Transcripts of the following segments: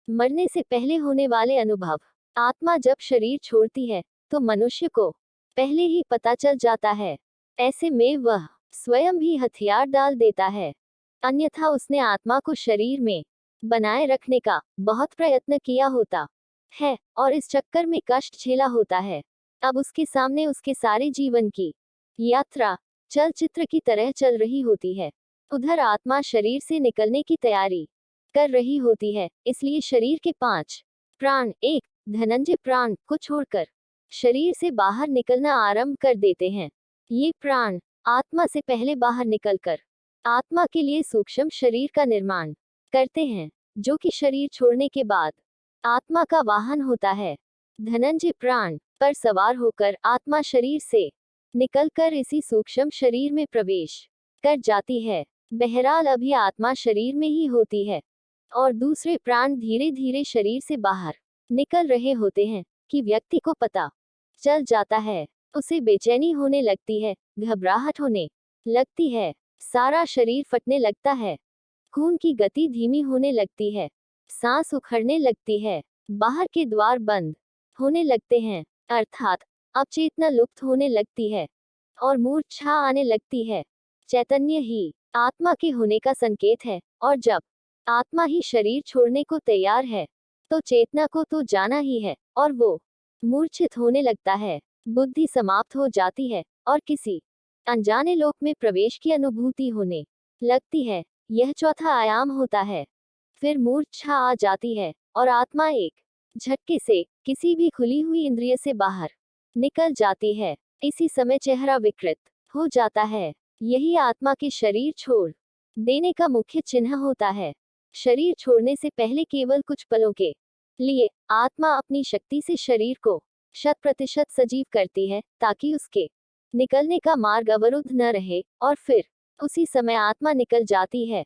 मरने से पहले होने वाले अनुभव। आत्मा जब शरीर छोड़ती है तो मनुष्य को पहले ही पता चल जाता है। ऐसे में वह स्वयं भी हथियार डाल देता है, अन्यथा उसने आत्मा को शरीर में बनाए रखने का बहुत प्रयत्न किया होता है और इस चक्कर में कष्ट झेला होता है। अब उसके सामने उसके सारे जीवन की यात्रा चलचित्र की तरह चल रही होती है। उधर आत्मा शरीर से निकलने की तैयारी कर रही होती है, इसलिए शरीर के 5 प्राण एक धनंजय प्राण को छोड़कर शरीर से बाहर निकलना आरंभ कर देते हैं। ये प्राण आत्मा से पहले बाहर निकलकर आत्मा के लिए सूक्ष्म शरीर का निर्माण करते हैं, जो कि शरीर छोड़ने के बाद आत्मा का वाहन होता है। धनंजय प्राण पर सवार होकर आत्मा शरीर से निकलकर इसी सूक्ष्म शरीर में प्रवेश कर जाती है। बहरहाल अभी आत्मा शरीर में ही होती है और दूसरे प्राण धीरे धीरे शरीर से बाहर निकल रहे होते हैं कि व्यक्ति को पता चल जाता है। उसे बेचैनी होने लगती है, घबराहट होने लगती है, सारा शरीर फटने लगता है, खून की गति धीमी होने लगती है, सांस उखड़ने लगती है, बाहर के द्वार बंद होने लगते हैं, अर्थात अब चेतना लुप्त होने लगती है और मूर्छा आने लगती है। चैतन्य ही आत्मा के होने का संकेत है और जब आत्मा ही शरीर छोड़ने को तैयार है तो चेतना को तो जाना ही है और वो मूर्छित होने लगता है, बुद्धि समाप्त हो जाती है और किसी अनजाने लोक में प्रवेश की अनुभूति होने लगती है। यह चौथा आयाम होता है। फिर मूर्छा आ जाती है और आत्मा एक झटके से किसी भी खुली हुई इंद्रिय से बाहर निकल जाती है। इसी समय चेहरा विकृत हो जाता है। यही आत्मा के शरीर छोड़ देने का मुख्य चिन्ह होता है। शरीर छोड़ने से पहले केवल कुछ पलों के लिए आत्मा अपनी शक्ति से शरीर को 100% सजीव करती है ताकि उसके निकलने का मार्ग अवरुद्ध न रहे और फिर उसी समय आत्मा निकल जाती है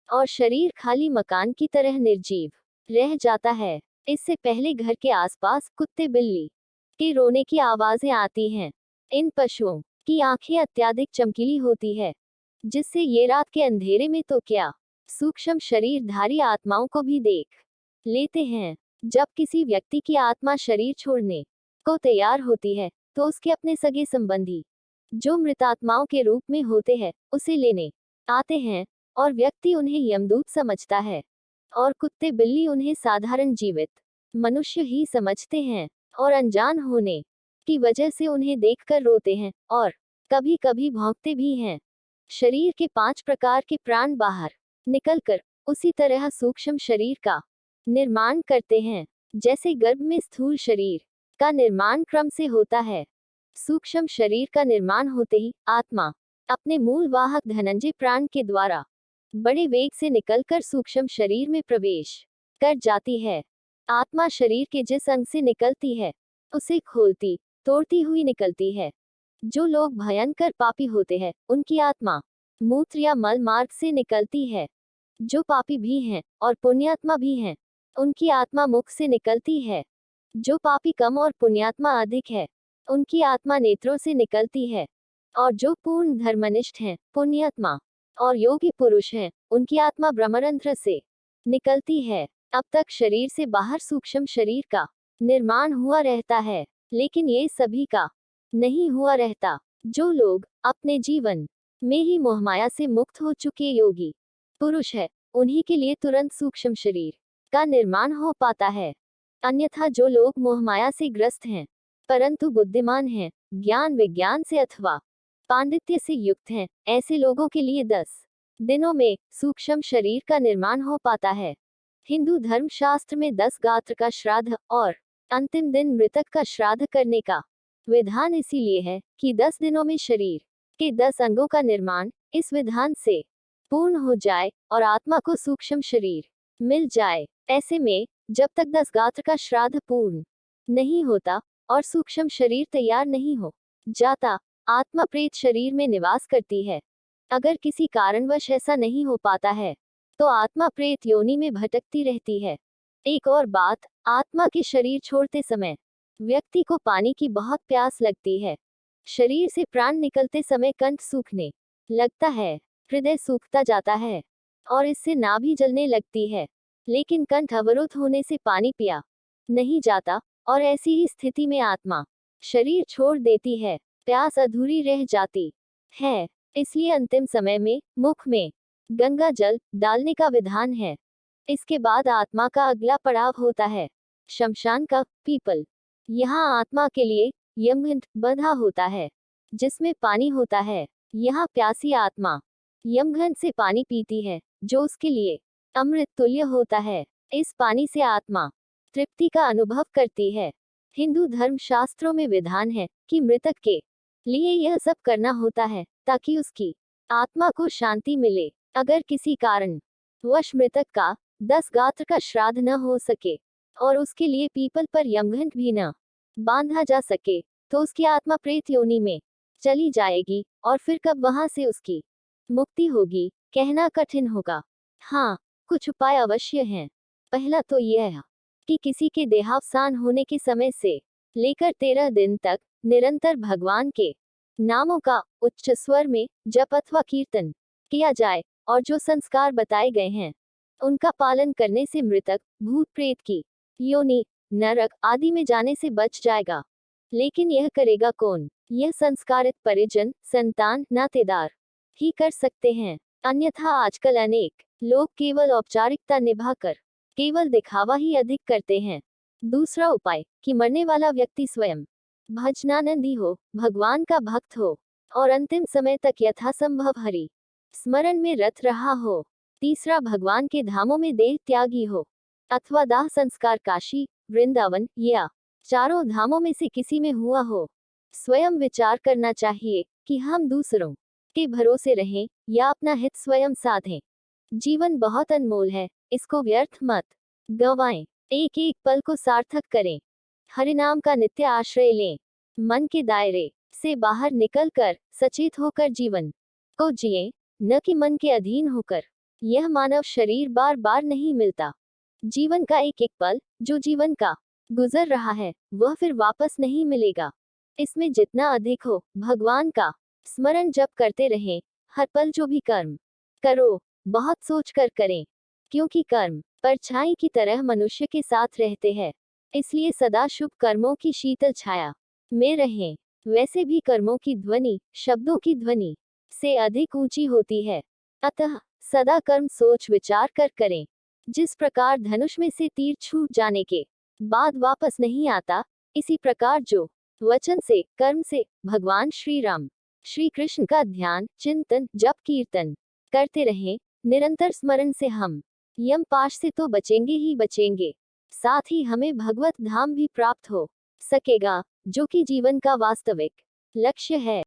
और शरीर खाली मकान की तरह निर्जीव रह जाता है। इससे पहले घर के आसपास कुत्ते बिल्ली के रोने की आवाजें आती हैं। इन पशुओं की आंखें अत्यधिक चमकीली होती है, जिससे ये रात के अंधेरे में तो क्या सूक्ष्म शरीरधारी आत्माओं को भी देख लेते हैं। जब किसी व्यक्ति की आत्मा शरीर छोड़ने को तैयार होती है तो उसके अपने सगे संबंधी जो मृतात्माओं के रूप में होते हैं उसे लेने आते हैं और व्यक्ति उन्हें यमदूत समझता है और कुत्ते बिल्ली उन्हें साधारण जीवित मनुष्य ही समझते हैं और अनजान होने की वजह से उन्हें देखकर रोते हैं और कभी कभी भौंकते भी हैं। शरीर के 5 प्रकार के प्राण बाहर निकलकर उसी तरह सूक्ष्म शरीर का निर्माण करते हैं, जैसे गर्भ में स्थूल शरीर का निर्माण क्रम से होता है। सूक्ष्म शरीर का निर्माण होते ही आत्मा अपने मूल वाहक धनंजय प्राण के द्वारा बड़े वेग से निकलकर सूक्ष्म शरीर में प्रवेश कर जाती है। आत्मा शरीर के जिस अंग से निकलती है उसे खोलती तोड़ती हुई निकलती है। जो लोग भयंकर पापी होते हैं उनकी आत्मा मूत्र या मल मार्ग से निकलती है। जो पापी भी हैं और पुण्यात्मा भी हैं उनकी आत्मा मुख से निकलती है। जो पापी कम और पुण्यात्मा अधिक है उनकी आत्मा नेत्रों से निकलती है और जो पूर्ण धर्मनिष्ठ हैं, पुण्यात्मा और योगी पुरुष हैं, उनकी आत्मा ब्रह्मरंध्र से निकलती है। अब तक शरीर से बाहर सूक्ष्म शरीर का निर्माण हुआ रहता है, लेकिन ये सभी का नहीं हुआ रहता। जो लोग अपने जीवन में ही मोहमाया से मुक्त हो चुके योगी पुरुष है, उन्हीं के लिए तुरंत सूक्ष्म शरीर का निर्माण हो पाता है। अन्यथा जो लोग मोहमाया से ग्रस्त हैं परंतु बुद्धिमान हैं, ज्ञान विज्ञान से अथवा पांडित्य से युक्त हैं, ऐसे लोगों के लिए 10 दिनों में सूक्ष्म शरीर का निर्माण हो पाता है। हिंदू धर्म शास्त्र में 10 गात्र का श्राद्ध और अंतिम दिन मृतक का श्राद्ध करने का विधान इसीलिए है कि 10 दिनों में शरीर के 10 अंगों का निर्माण इस विधान से पूर्ण हो जाए और आत्मा को सूक्ष्म शरीर मिल जाए। ऐसे में जब तक 10 गात्र का श्राद्ध पूर्ण नहीं होता और सूक्ष्म शरीर तैयार नहीं हो जाता, आत्मा प्रेत शरीर में निवास करती है। अगर किसी कारणवश ऐसा नहीं हो पाता है तो आत्मा प्रेत योनि में भटकती रहती है। एक और बात, आत्मा के शरीर छोड़ते समय व्यक्ति को पानी की बहुत प्यास लगती है। शरीर से प्राण निकलते समय कंठ सूखने लगता है, हृदय सूखता जाता है और इससे नाभि जलने लगती है। लेकिन कंठ अवरुद्ध होने से पानी पिया नहीं जाता, और ऐसी ही स्थिति में आत्मा शरीर छोड़ देती है, प्यास अधूरी रह जाती है। इसलिए अंतिम समय में मुख में गंगा जल डालने का विधान है। इसके बाद आत्मा का अगला पड़ाव होता है शमशान का पीपल। यहाँ आत्मा के लिए यमघंट बंधा होता है, जिसमें पानी होता है। यहाँ प्यासी आत्मा यमघंट से पानी पीती है, जो उसके लिए अमृत तुल्य होता है। इस पानी से आत्मा तृप्ति का अनुभव करती है। हिंदू धर्म शास्त्रों में विधान है कि मृतक के लिए यह सब करना होता है ताकि उसकी आत्मा को शांति मिले। अगर किसी कारण वश मृतक का 10 गात्र का श्राद्ध न हो सके और उसके लिए पीपल पर यमघंट भी न बांधा जा सके, तो उसकी आत्मा प्रेत योनि में चली जाएगी, और फिर कब वहां से उसकी मुक्ति होगी कहना कठिन होगा। हाँ, कुछ उपाय अवश्य हैं। पहला तो यह कि किसी के देहावसान होने के समय से लेकर 13 दिन तक निरंतर भगवान के नामों का उच्च स्वर में जप अथवा कीर्तन किया जाए, और जो संस्कार बताए गए हैं उनका पालन करने से मृतक भूत प्रेत की योनि, नरक आदि में जाने से बच जाएगा। लेकिन यह करेगा कौन? यह संस्कारित परिजन, संतान, नातेदार ही कर सकते हैं। अन्यथा आजकल अनेक लोग केवल औपचारिकता निभाकर केवल दिखावा ही अधिक करते हैं। दूसरा उपाय कि मरने वाला व्यक्ति स्वयं भजनानंदी हो, भगवान का भक्त हो, और अंतिम समय तक यथासंभव हरि स्मरण में रत रहा हो। तीसरा, भगवान के धामों में देह त्यागी हो, अथवा दाह संस्कार काशी, वृंदावन या चारों धामों में से किसी में हुआ हो। स्वयं विचार करना चाहिए कि हम दूसरों के भरोसे रहें या अपना हित स्वयं साधें। जीवन बहुत अनमोल है, इसको व्यर्थ मत गंवाएं। एक एक पल को सार्थक करें। हरिनाम का नित्य आश्रय लें। मन के दायरे से बाहर निकलकर सचेत होकर जीवन को जिएं, न कि मन के अधीन होकर। यह मानव शरीर बार बार नहीं मिलता। जीवन का एक एक पल जो जीवन का गुजर रहा है, वह फिर वापस नहीं मिलेगा। इसमें जितना अधिक हो भगवान का स्मरण जप करते रहें। हर पल जो भी कर्म करो, बहुत सोच कर करें, क्योंकि कर्म परछाई की तरह मनुष्य के साथ रहते हैं। इसलिए सदा शुभ कर्मों की शीतल छाया में रहें। वैसे भी कर्मों की ध्वनि शब्दों की ध्वनि से अधिक ऊंची होती है। अतः सदा कर्म सोच विचार कर करें। जिस प्रकार धनुष में से तीर छूट जाने के बाद वापस नहीं आता, इसी प्रकार जो वचन से, कर्म से भगवान श्री राम, श्री कृष्ण का ध्यान, चिंतन, जप, कीर्तन करते रहें, निरंतर स्मरण से हम यम पाश से तो बचेंगे ही बचेंगे, साथ ही हमें भगवत धाम भी प्राप्त हो सकेगा, जो कि जीवन का वास्तविक लक्ष्य है।